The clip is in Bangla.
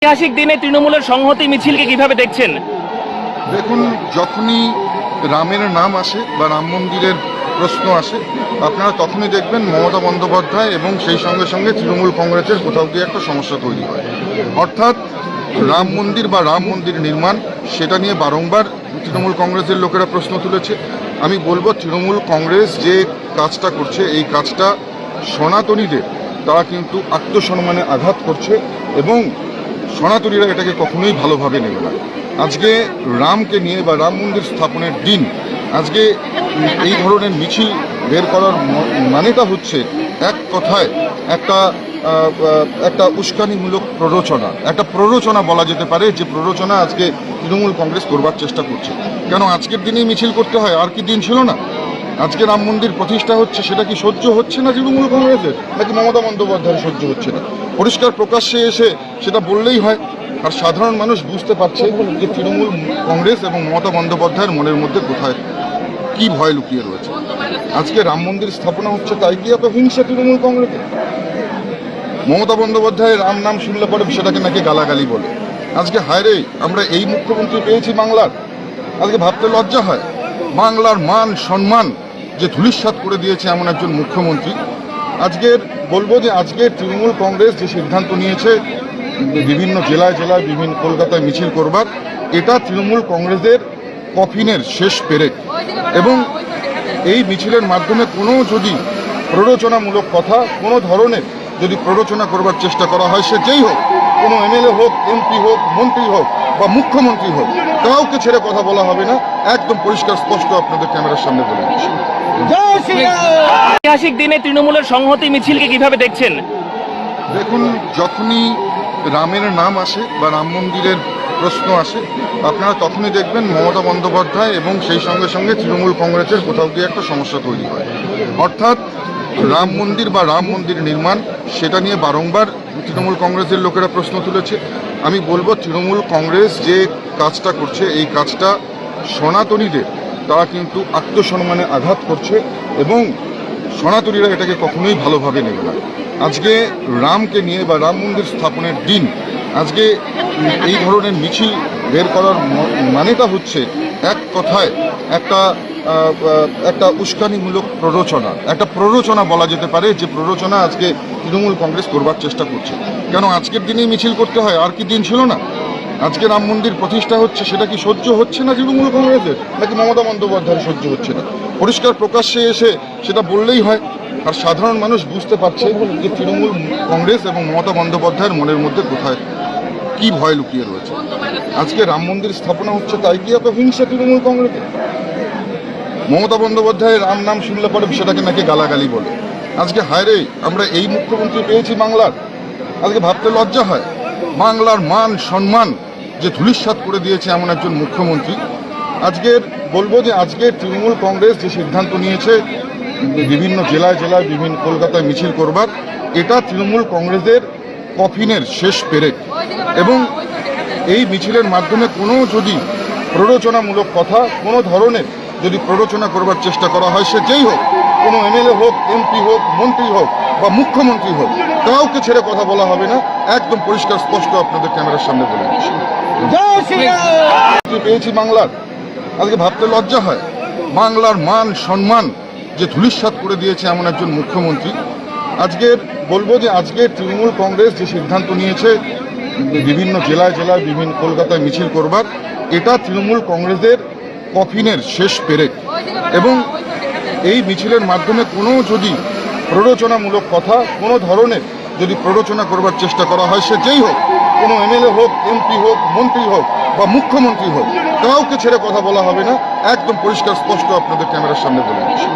ঐতিহাসিক দিনে তৃণমূলের সংহতি মিছিলকে কিভাবে দেখছেন? দেখুন, যখনই রামের নাম আসে বা রাম মন্দিরের প্রশ্ন আসে, আপনারা তখনই দেখবেন মমতা বন্দ্যোপাধ্যায় এবং সেই সঙ্গে সঙ্গে তৃণমূল কংগ্রেসের কোথাও গিয়ে একটা সমস্যা তৈরি হয়। অর্থাৎ রাম মন্দির বা রাম মন্দির নির্মাণ, সেটা নিয়ে বারংবার তৃণমূল কংগ্রেসের লোকেরা প্রশ্ন তুলেছে। আমি বলবো, তৃণমূল কংগ্রেস যে কাজটা করছে, এই কাজটা সনাতনীদের তারা কিন্তু আত্মসম্মানে আঘাত করছে এবং সনাতনীরা এটাকে কখনোই ভালোভাবে নেবে না। আজকে রামকে নিয়ে বা রাম মন্দির স্থাপনের দিন আজকে এই ধরনের মিছিল বের করার মানেটা হচ্ছে এক কথায় একটা উস্কানিমূলক প্ররোচনা বলা যেতে পারে, যে প্ররোচনা আজকে তৃণমূল কংগ্রেস করবার চেষ্টা করছে। কেন আজকের দিনেই মিছিল করতে হয়? আর কি দিন ছিল না? আজকে রাম মন্দির প্রতিষ্ঠা হচ্ছে, সেটা কি সহ্য হচ্ছে না তৃণমূল কংগ্রেসের, নাকি মমতা বন্দ্যোপাধ্যায়ের সহ্য হচ্ছে না? পরিষ্কার প্রকাশ্যে এসে সেটা বললেই হয়। আর সাধারণ মানুষ বুঝতে পারছে যে তৃণমূল কংগ্রেস এবং মমতা বন্দ্যোপাধ্যায়ের মনের মধ্যে কোথায় কি ভয় লুকিয়ে রয়েছে। আজকে রাম মন্দির স্থাপনা হচ্ছে, তাই কি এত হিংসা তৃণমূল কংগ্রেসের? মমতা বন্দ্যোপাধ্যায়ের রাম নাম শুনলে পরে সেটাকে নাকি গালাগালি বলে। আজকে হায়রে, আমরা এই মুখ্যমন্ত্রী পেয়েছি বাংলার, আজকে ভাবতে লজ্জা হয়। বাংলার মান সম্মান যে ধূলিসাৎ করে দিয়েছে এমন একজন মুখ্যমন্ত্রী। আজকের বলবো যে আজকে তৃণমূল কংগ্রেস যে সিদ্ধান্ত নিয়েছে বিভিন্ন জেলায় বিভিন্ন কলকাতায় মিছিল করবার, এটা তৃণমূল কংগ্রেসের কফিনের শেষ পেরেক। এবং এই মিছিলের মাধ্যমে কোনো যদি প্ররোচনামূলক কথা, কোনো ধরনের যদি প্ররোচনা করবার চেষ্টা করা হয়, সে যেই হোক, কোনো এমএলএ হোক, এমপি হোক, মন্ত্রী হোক বা মুখ্যমন্ত্রী হোক, কাউকে ছেড়ে কথা বলা হবে না। একদম পরিষ্কার স্পষ্ট আপনাদের ক্যামেরার সামনে বলে দিচ্ছি। ঐতিহাসিক দিনে তৃণমূলের সংহতি মিছিলকে কিভাবে দেখছেন? দেখুন, যখনই রামের নাম আসে বা রাম মন্দিরের প্রশ্ন আসে, আপনারা তখনই দেখবেন মমতা বন্দ্যোপাধ্যায় এবং সেই সঙ্গে সঙ্গে তৃণমূল কংগ্রেসের কোথাও গিয়ে একটা সমস্যা তৈরি হয়। অর্থাৎ রাম মন্দির বা রাম মন্দির নির্মাণ, সেটা নিয়ে বারংবার তৃণমূল কংগ্রেসের লোকেরা প্রশ্ন তুলেছে। আমি বলবো, তৃণমূল কংগ্রেস যে কাজটা করছে, এই কাজটা সনাতনীদের তারা কিন্তু আত্মসম্মানে আঘাত করছে এবং সনাতনীরা এটাকে কখনোই ভালোভাবে নেবে না। আজকে রামকে নিয়ে বা রাম মন্দির স্থাপনের দিন আজকে এই ধরনের মিছিল বের করার মানেটা হচ্ছে এক কথায় একটা উস্কানিমূলক প্ররোচনা বলা যেতে পারে, যে প্ররোচনা আজকে তৃণমূল কংগ্রেস করবার চেষ্টা করছে। কেন আজকের দিনেই মিছিল করতে হয়? আর কি দিন ছিল না? আজকে রাম মন্দির প্রতিষ্ঠা হচ্ছে, সেটা কি সহ্য হচ্ছে না তৃণমূল কংগ্রেসের, নাকি মমতা বন্দ্যোপাধ্যায়ের সহ্য হচ্ছে না? পরিষ্কার প্রকাশ্যে এসে সেটা বললেই হয়। আর সাধারণ মানুষ বুঝতে পারছে যে তৃণমূল কংগ্রেস এবং মমতা বন্দ্যোপাধ্যায়ের মনের মধ্যে কোথায় কি ভয় লুকিয়ে রয়েছে। আজকে রাম মন্দির স্থাপনা হচ্ছে, তাই কি এত হিংসা তৃণমূল কংগ্রেসের? মমতা বন্দ্যোপাধ্যায়ের রাম নাম শুনলে পরে সেটাকে নাকি গালাগালি বলে। আজকে হায়রে, আমরা এই মুখ্যমন্ত্রী পেয়েছি বাংলার, আজকে ভাবতে লজ্জা হয়। বাংলার মান সম্মান যে ধূলিসাৎ করে দিয়েছে এমন একজন মুখ্যমন্ত্রী। আজকের বলবো যে আজকে তৃণমূল কংগ্রেস যে সিদ্ধান্ত নিয়েছে বিভিন্ন জেলায় বিভিন্ন কলকাতায় মিছিল করবার, এটা তৃণমূল কংগ্রেসের কফিনের শেষ পেরেক। এবং এই মিছিলের মাধ্যমে কোনো যদি প্ররোচনামূলক কথা, কোনো ধরনের যদি প্ররোচনা করবার চেষ্টা করা হয়, সে যেই হোক, কোনো এমএলএ হোক, এমপি হোক, মন্ত্রী হোক বা মুখ্যমন্ত্রী হোক, কাউকে ছেড়ে কথা বলা হবে না। একদম পরিষ্কার স্পষ্ট আপনাদের ক্যামেরার সামনে বলে দিচ্ছি। পেয়েছি বাংলার, আজকে ভাবতে লজ্জা হয়। বাংলার মান সম্মান যে ধূলিসাৎ করে দিয়েছে এমন একজন মুখ্যমন্ত্রী। আজকের বলবো যে আজকে তৃণমূল কংগ্রেস যে সিদ্ধান্ত নিয়েছে বিভিন্ন জেলায় বিভিন্ন কলকাতায় মিছিল করবার, এটা তৃণমূল কংগ্রেসের কফিনের শেষ পেরেক। এবং এই মিছিলের মাধ্যমে কোনো যদি প্ররোচনামূলক কথা, কোনো ধরনের যদি প্ররোচনা করবার চেষ্টা করা হয়, সে যেই হোক, কোনো এমএলএ হোক, এমপি হোক, মন্ত্রী হোক বা মুখ্যমন্ত্রী হোক, কাউকে ছেড়ে কথা বলা হবে না। একদম পরিষ্কার স্পষ্ট আপনাদের ক্যামেরার সামনে বলে দিচ্ছি।